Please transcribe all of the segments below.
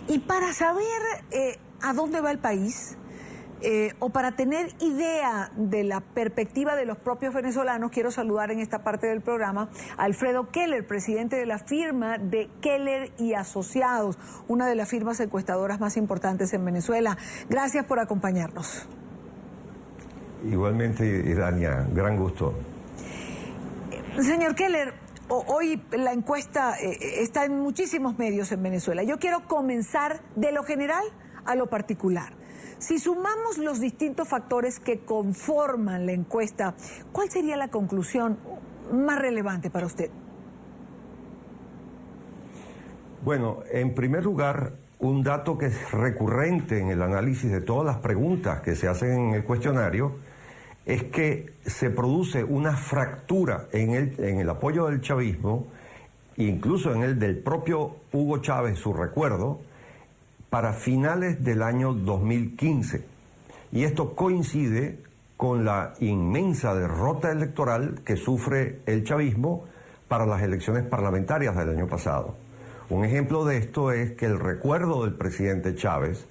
Y para saber a dónde va el país, o para tener idea de la perspectiva de los propios venezolanos, quiero saludar en esta parte del programa a Alfredo Keller, presidente de la firma de Keller y Asociados, una de las firmas encuestadoras más importantes en Venezuela. Gracias por acompañarnos. Igualmente, Irania, gran gusto. Señor Keller, hoy la encuesta está en muchísimos medios en Venezuela. Yo quiero comenzar de lo general a lo particular. Si sumamos los distintos factores que conforman la encuesta, ¿cuál sería la conclusión más relevante para usted? Bueno, en primer lugar, un dato que es recurrente en el análisis de todas las preguntas que se hacen en el cuestionario es que se produce una fractura en el apoyo del chavismo, incluso en el del propio Hugo Chávez, su recuerdo, para finales del año 2015. Y esto coincide con la inmensa derrota electoral que sufre el chavismo para las elecciones parlamentarias del año pasado. Un ejemplo de esto es que el recuerdo del presidente Chávez,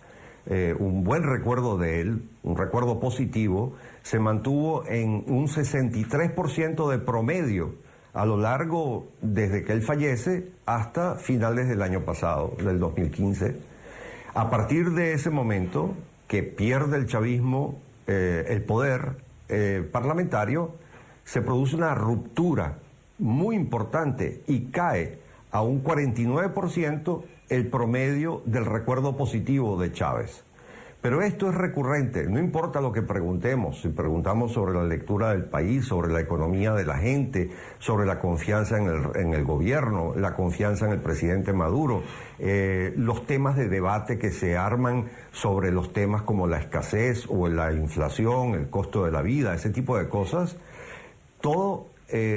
un buen recuerdo de él, un recuerdo positivo, se mantuvo en un 63% de promedio a lo largo desde que él fallece hasta finales del año pasado, del 2015. A partir de ese momento que pierde el chavismo el poder parlamentario, se produce una ruptura muy importante y cae a un 49% el promedio del recuerdo positivo de Chávez. Pero esto es recurrente, no importa lo que preguntemos, si preguntamos sobre la lectura del país, sobre la economía de la gente, sobre la confianza en el gobierno, la confianza en el presidente Maduro, los temas de debate que se arman sobre los temas como la escasez o la inflación, el costo de la vida, ese tipo de cosas, todo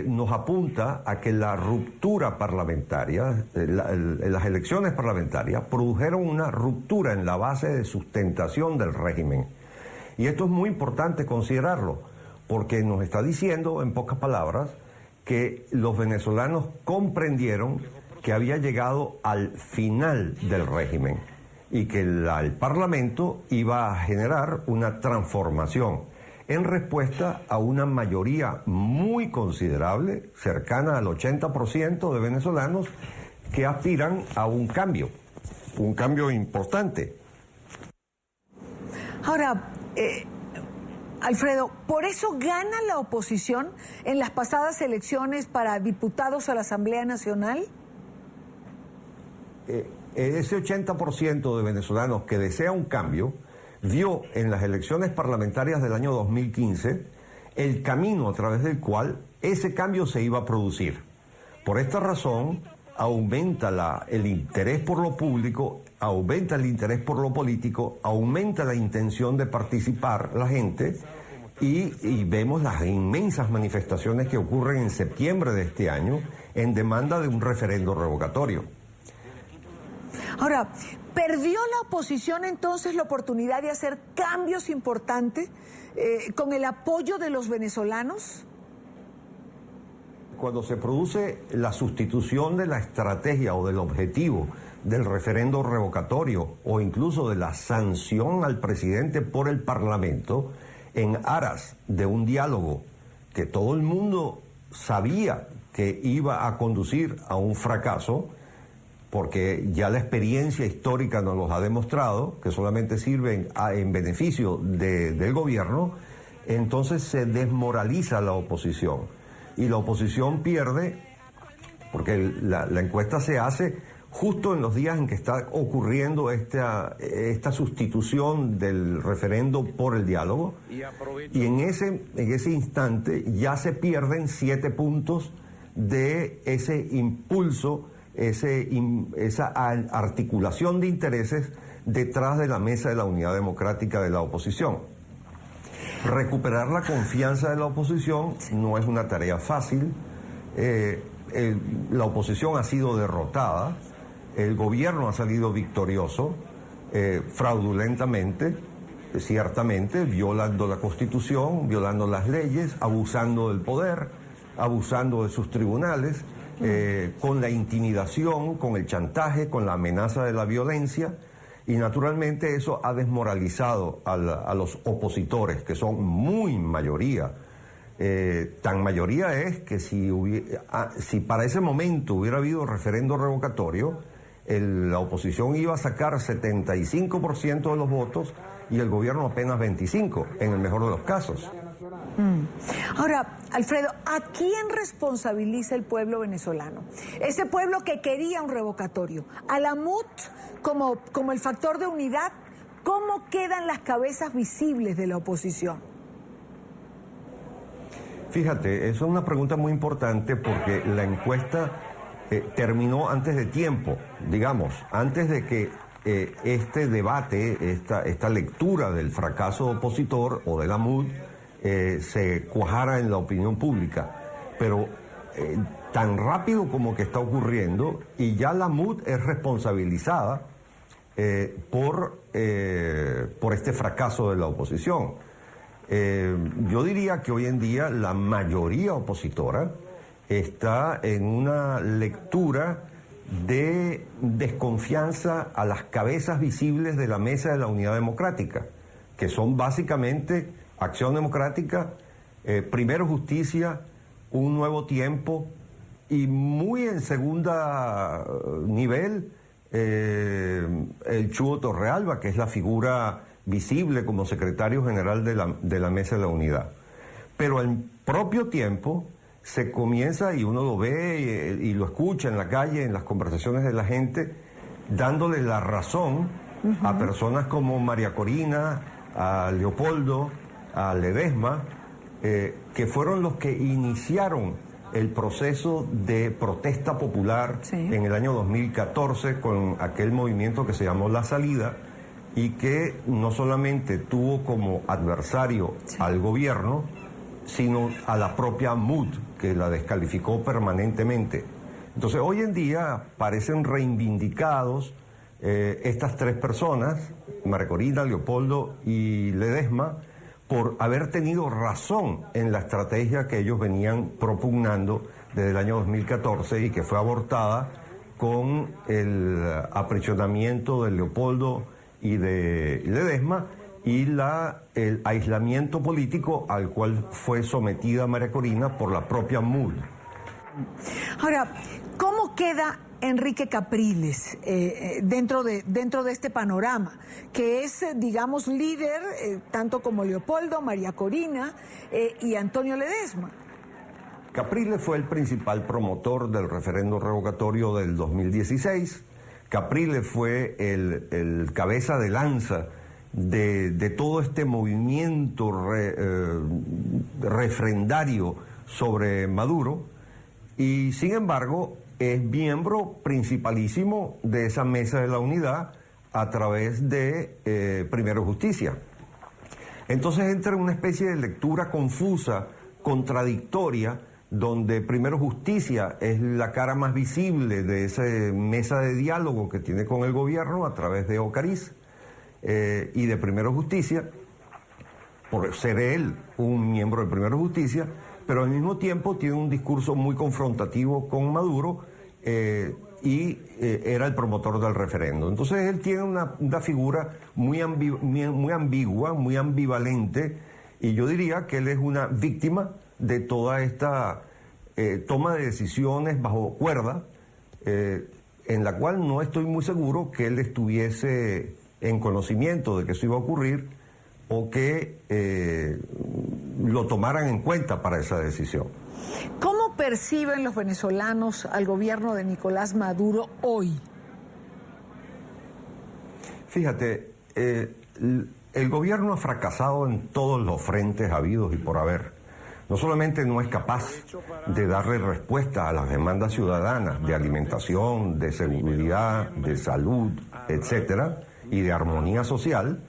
nos apunta a que la ruptura parlamentaria, las elecciones parlamentarias, produjeron una ruptura en la base de sustentación del régimen. Y esto es muy importante considerarlo, porque nos está diciendo, en pocas palabras, que los venezolanos comprendieron que había llegado al final del régimen y que el Parlamento iba a generar una transformación en respuesta a una mayoría muy considerable, cercana al 80% de venezolanos que aspiran a un cambio importante. Ahora, Alfredo, ¿por eso gana la oposición en las pasadas elecciones para diputados a la Asamblea Nacional? Ese 80% de venezolanos que desea un cambio vio en las elecciones parlamentarias del año 2015 el camino a través del cual ese cambio se iba a producir. Por esta razón, aumenta el interés por lo público, aumenta el interés por lo político, aumenta la intención de participar la gente y vemos las inmensas manifestaciones que ocurren en septiembre de este año en demanda de un referendo revocatorio. Ahora, ¿perdió la oposición entonces la oportunidad de hacer cambios importantes con el apoyo de los venezolanos? Cuando se produce la sustitución de la estrategia o del objetivo del referendo revocatorio o incluso de la sanción al presidente por el Parlamento en aras de un diálogo que todo el mundo sabía que iba a conducir a un fracaso, porque ya la experiencia histórica nos los ha demostrado, que solamente sirven en beneficio del gobierno, entonces se desmoraliza la oposición. Y la oposición pierde, porque la encuesta se hace justo en los días en que está ocurriendo esta sustitución del referendo por el diálogo, y en ese instante ya se pierden 7 puntos de ese impulso, esa articulación de intereses detrás de la mesa de la unidad democrática de la oposición. Recuperar la confianza de la oposición no es una tarea fácil. La oposición ha sido derrotada, el gobierno ha salido victorioso, fraudulentamente, ciertamente, violando la Constitución, violando las leyes, abusando del poder, abusando de sus tribunales. con la intimidación, con el chantaje, con la amenaza de la violencia, y naturalmente eso ha desmoralizado a los opositores, que son muy mayoría. Tan mayoría es que si para ese momento hubiera habido referendo revocatorio, la oposición iba a sacar 75% de los votos y el gobierno apenas 25%, en el mejor de los casos. Ahora, Alfredo, ¿a quién responsabiliza el pueblo venezolano? Ese pueblo que quería un revocatorio. ¿A la MUD como el factor de unidad? ¿Cómo quedan las cabezas visibles de la oposición? Fíjate, eso es una pregunta muy importante porque la encuesta terminó antes de tiempo, digamos, antes de que este debate, esta lectura del fracaso opositor o de la MUD se cuajara en la opinión pública. Pero tan rápido como que está ocurriendo, y ya la MUD es responsabilizada por este fracaso de la oposición. Yo diría que hoy en día la mayoría opositora está en una lectura de desconfianza a las cabezas visibles de la Mesa de la Unidad Democrática, que son básicamente Acción Democrática, Primero Justicia, Un Nuevo Tiempo, y muy en segunda nivel el Chugo Torrealba, que es la figura visible como secretario general de la Mesa de la Unidad. Pero al propio tiempo se comienza, y uno lo ve y lo escucha en la calle, en las conversaciones de la gente, dándole la razón a personas como María Corina, a Leopoldo, a Ledesma, que fueron los que iniciaron el proceso de protesta popular en el año 2014 con aquel movimiento que se llamó La Salida, y que no solamente tuvo como adversario al gobierno, sino a la propia MUD, que la descalificó permanentemente. Entonces, hoy en día parecen reivindicados estas tres personas, María Corina, Leopoldo y Ledesma, por haber tenido razón en la estrategia que ellos venían propugnando desde el año 2014 y que fue abortada con el aprisionamiento de Leopoldo y de Ledesma y el aislamiento político al cual fue sometida María Corina por la propia MUD. Ahora, ¿cómo queda Enrique Capriles dentro de este panorama? Que es, digamos, líder tanto como Leopoldo, María Corina y Antonio Ledesma. Capriles fue el principal promotor del referendo revocatorio del 2016. Capriles fue el cabeza de lanza de todo este movimiento refrendario sobre Maduro, y sin embargo es miembro principalísimo de esa Mesa de la Unidad a través de Primero Justicia. Entonces entra en una especie de lectura confusa, contradictoria, donde Primero Justicia es la cara más visible de esa mesa de diálogo que tiene con el gobierno a través de Ocariz, y de Primero Justicia, por ser él un miembro de Primero Justicia, pero al mismo tiempo tiene un discurso muy confrontativo con Maduro, y era el promotor del referendo. Entonces él tiene una figura muy ambigua, muy ambivalente, y yo diría que él es una víctima de toda esta toma de decisiones bajo cuerda, en la cual no estoy muy seguro que él estuviese en conocimiento de que eso iba a ocurrir o que lo tomaran en cuenta para esa decisión. ¿Cómo perciben los venezolanos al gobierno de Nicolás Maduro hoy? Fíjate, el gobierno ha fracasado en todos los frentes habidos y por haber. No solamente no es capaz de darle respuesta a las demandas ciudadanas de alimentación, de seguridad, de salud, etcétera, y de armonía social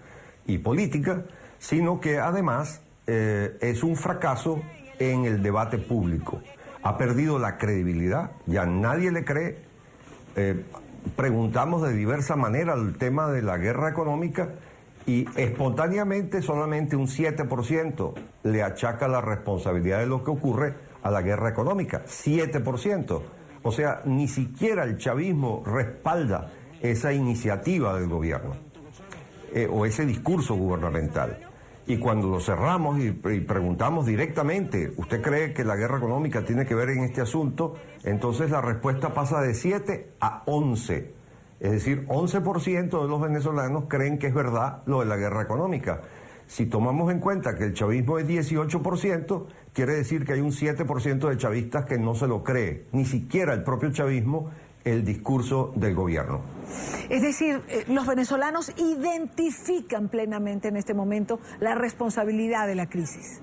y política, sino que además es un fracaso en el debate público. Ha perdido la credibilidad, ya nadie le cree. Preguntamos de diversa manera el tema de la guerra económica y espontáneamente solamente un 7% le achaca la responsabilidad de lo que ocurre a la guerra económica. 7%. O sea, ni siquiera el chavismo respalda esa iniciativa del gobierno o ese discurso gubernamental. Y cuando lo cerramos y preguntamos directamente, ¿usted cree que la guerra económica tiene que ver en este asunto? Entonces la respuesta pasa de 7 a 11. Es decir, 11% de los venezolanos creen que es verdad lo de la guerra económica. Si tomamos en cuenta que el chavismo es 18%, quiere decir que hay un 7% de chavistas que no se lo cree, ni siquiera el propio chavismo, el discurso del gobierno. Es decir, los venezolanos identifican plenamente en este momento la responsabilidad de la crisis.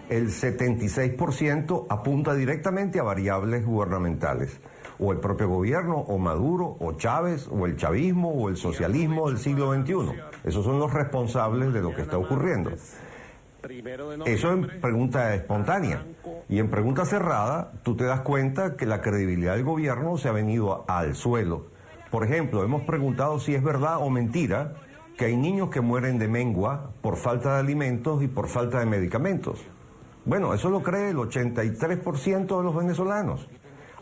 El 76% apunta directamente a variables gubernamentales, o el propio gobierno, o Maduro, o Chávez, o el chavismo, o el socialismo del siglo XXI. Esos son los responsables de lo que está ocurriendo. Eso en pregunta espontánea. Y en pregunta cerrada, tú te das cuenta que la credibilidad del gobierno se ha venido al suelo. Por ejemplo, hemos preguntado si es verdad o mentira que hay niños que mueren de mengua por falta de alimentos y por falta de medicamentos. Bueno, eso lo cree el 83% de los venezolanos,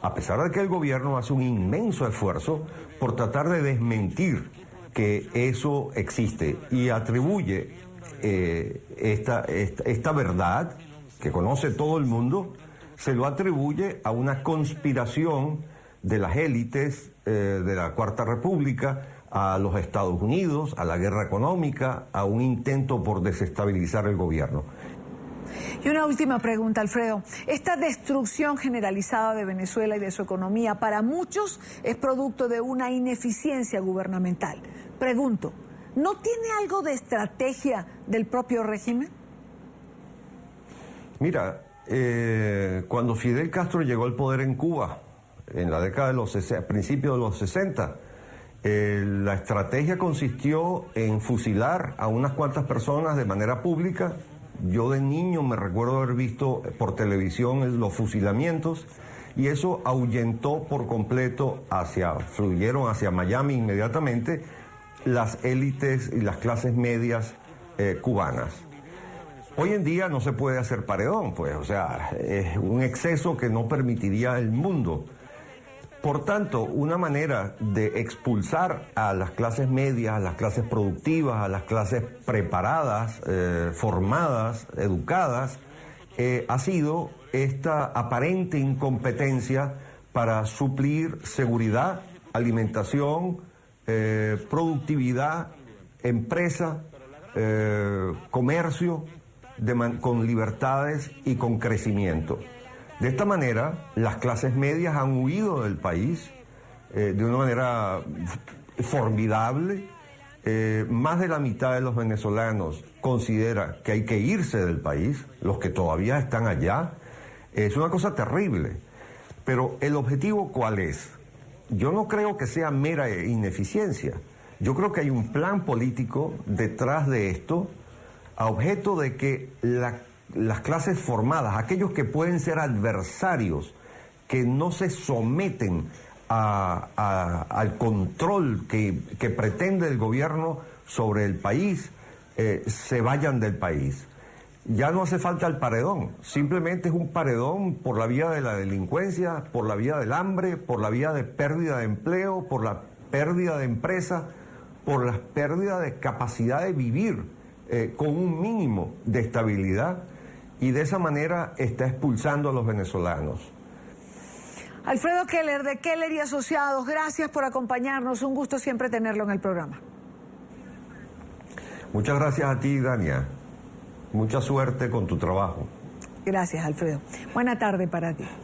a pesar de que el gobierno hace un inmenso esfuerzo por tratar de desmentir que eso existe y atribuye esta verdad que conoce todo el mundo, se lo atribuye a una conspiración de las élites de la Cuarta República, a los Estados Unidos, a la guerra económica, a un intento por desestabilizar el gobierno. Y una última pregunta, Alfredo. Esta destrucción generalizada de Venezuela y de su economía para muchos es producto de una ineficiencia gubernamental. Pregunto, ¿no tiene algo de estrategia del propio régimen? Mira, cuando Fidel Castro llegó al poder en Cuba, en la década de los 60, principios de los 60, la estrategia consistió en fusilar a unas cuantas personas de manera pública. Yo de niño me recuerdo haber visto por televisión los fusilamientos y eso ahuyentó por completo fluyeron hacia Miami inmediatamente las élites y las clases medias cubanas. Hoy en día no se puede hacer paredón, pues, o sea, es un exceso que no permitiría el mundo. Por tanto, una manera de expulsar a las clases medias, a las clases productivas, a las clases preparadas, formadas, educadas, ha sido esta aparente incompetencia para suplir seguridad, alimentación, productividad, empresa, comercio, con libertades y con crecimiento. De esta manera, las clases medias han huido del país de una manera formidable. Más de la mitad de los venezolanos considera que hay que irse del país, los que todavía están allá. Es una cosa terrible. Pero ¿el objetivo cuál es? Yo no creo que sea mera ineficiencia. Yo creo que hay un plan político detrás de esto, a objeto de que las clases formadas, aquellos que pueden ser adversarios, que no se someten al control que pretende el gobierno sobre el país, se vayan del país. Ya no hace falta el paredón, simplemente es un paredón por la vía de la delincuencia, por la vía del hambre, por la vía de pérdida de empleo, por la pérdida de empresa, por la pérdida de capacidad de vivir con un mínimo de estabilidad, y de esa manera está expulsando a los venezolanos. Alfredo Keller, de Keller y Asociados, gracias por acompañarnos. Un gusto siempre tenerlo en el programa. Muchas gracias a ti, Dania. Mucha suerte con tu trabajo. Gracias, Alfredo. Buena tarde para ti.